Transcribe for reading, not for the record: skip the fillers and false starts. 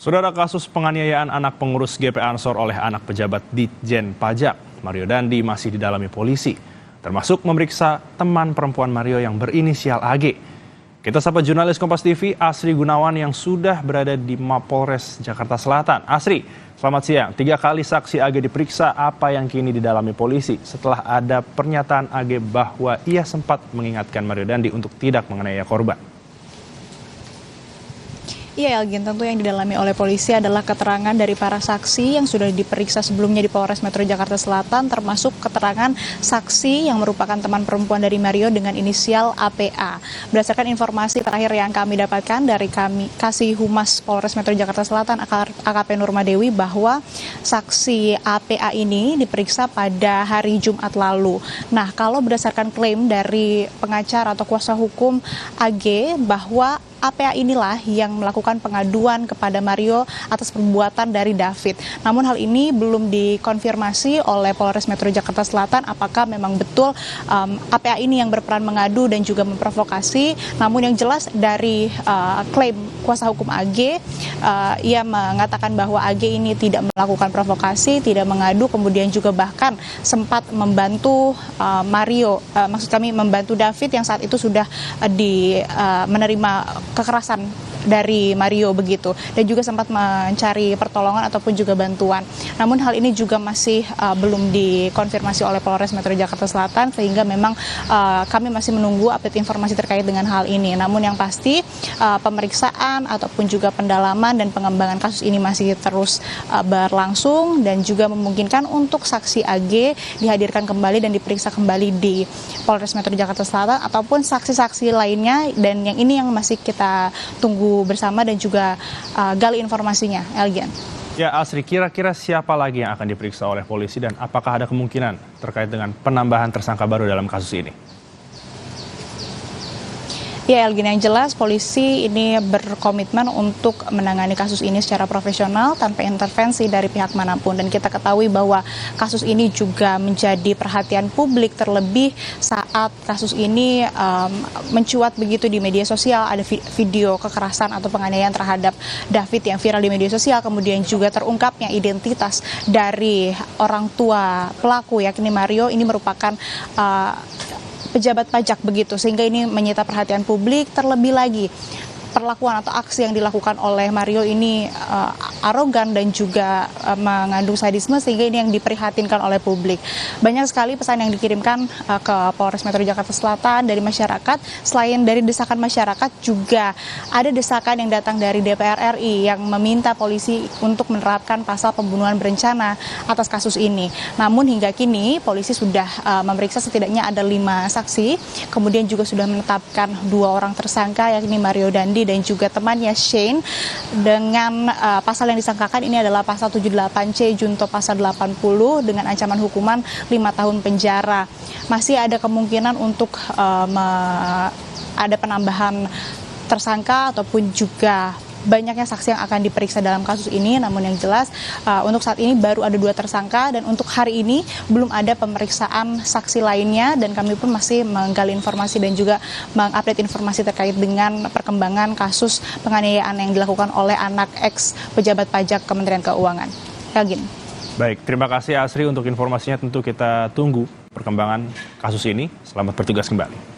Saudara, kasus penganiayaan anak pengurus GP Ansor oleh anak pejabat Ditjen Pajak, Mario Dandi, masih didalami polisi, termasuk memeriksa teman perempuan Mario yang berinisial AG. Kita sapa jurnalis Kompas TV, Asri Gunawan, yang sudah berada di Mapolres Jakarta Selatan. Asri, selamat siang. 3 kali saksi AG diperiksa, apa yang kini didalami polisi setelah ada pernyataan AG bahwa ia sempat mengingatkan Mario Dandi untuk tidak menganiaya korban? Iya, Elgin, tentu yang didalami oleh polisi adalah keterangan dari para saksi yang sudah diperiksa sebelumnya di Polres Metro Jakarta Selatan, termasuk keterangan saksi yang merupakan teman perempuan dari Mario dengan inisial APA. Berdasarkan informasi terakhir yang kami dapatkan dari Kasih Humas Polres Metro Jakarta Selatan, AKP Nurmadewi, bahwa saksi APA ini diperiksa pada hari Jumat lalu. Nah, kalau berdasarkan klaim dari pengacara atau kuasa hukum AG bahwa APA inilah yang melakukan pengaduan kepada Mario atas perbuatan dari David. Namun hal ini belum dikonfirmasi oleh Polres Metro Jakarta Selatan apakah memang betul APA ini yang berperan mengadu dan juga memprovokasi. Namun yang jelas dari klaim kuasa hukum AG, ia mengatakan bahwa AG ini tidak melakukan provokasi, tidak mengadu, kemudian juga bahkan sempat membantu Mario, maksud kami membantu David yang saat itu sudah menerima kekerasan dari Mario begitu, dan juga sempat mencari pertolongan ataupun juga bantuan. Namun hal ini juga masih belum dikonfirmasi oleh Polres Metro Jakarta Selatan, sehingga memang kami masih menunggu update informasi terkait dengan hal ini. Namun yang pasti pemeriksaan ataupun juga pendalaman dan pengembangan kasus ini masih terus berlangsung, dan juga memungkinkan untuk saksi AG dihadirkan kembali dan diperiksa kembali di Polres Metro Jakarta Selatan ataupun saksi-saksi lainnya, dan yang ini yang masih kita tunggu bersama dan juga gali informasinya, Elgian. Ya, Asri, kira-kira siapa lagi yang akan diperiksa oleh polisi dan apakah ada kemungkinan terkait dengan penambahan tersangka baru dalam kasus ini? Ya, Elgin, yang jelas polisi ini berkomitmen untuk menangani kasus ini secara profesional tanpa intervensi dari pihak manapun. Dan kita ketahui bahwa kasus ini juga menjadi perhatian publik, terlebih saat kasus ini mencuat begitu di media sosial. Ada video kekerasan atau penganiayaan terhadap David yang viral di media sosial, kemudian juga terungkapnya identitas dari orang tua pelaku, yakni Mario. Ini merupakan pejabat pajak begitu, sehingga ini menyita perhatian publik. Terlebih lagi perlakuan atau aksi yang dilakukan oleh Mario ini arogan dan juga mengandung sadisme, sehingga ini yang diprihatinkan oleh publik. Banyak sekali pesan yang dikirimkan ke Polres Metro Jakarta Selatan dari masyarakat. Selain dari desakan masyarakat, juga ada desakan yang datang dari DPR RI yang meminta polisi untuk menerapkan pasal pembunuhan berencana atas kasus ini. Namun hingga kini polisi sudah memeriksa setidaknya ada 5 saksi, kemudian juga sudah menetapkan 2 orang tersangka, yakni Mario Dandi dan juga temannya Shane, dengan pasal yang disangkakan ini adalah pasal 78C junto pasal 80 dengan ancaman hukuman 5 tahun penjara. Masih ada kemungkinan untuk ada penambahan tersangka ataupun juga banyaknya saksi yang akan diperiksa dalam kasus ini. Namun yang jelas untuk saat ini baru ada 2 tersangka, dan untuk hari ini belum ada pemeriksaan saksi lainnya, dan kami pun masih menggali informasi dan juga mengupdate informasi terkait dengan perkembangan kasus penganiayaan yang dilakukan oleh anak ex pejabat pajak Kementerian Keuangan. Elgin. Baik, terima kasih Asri untuk informasinya. Tentu kita tunggu perkembangan kasus ini. Selamat bertugas kembali.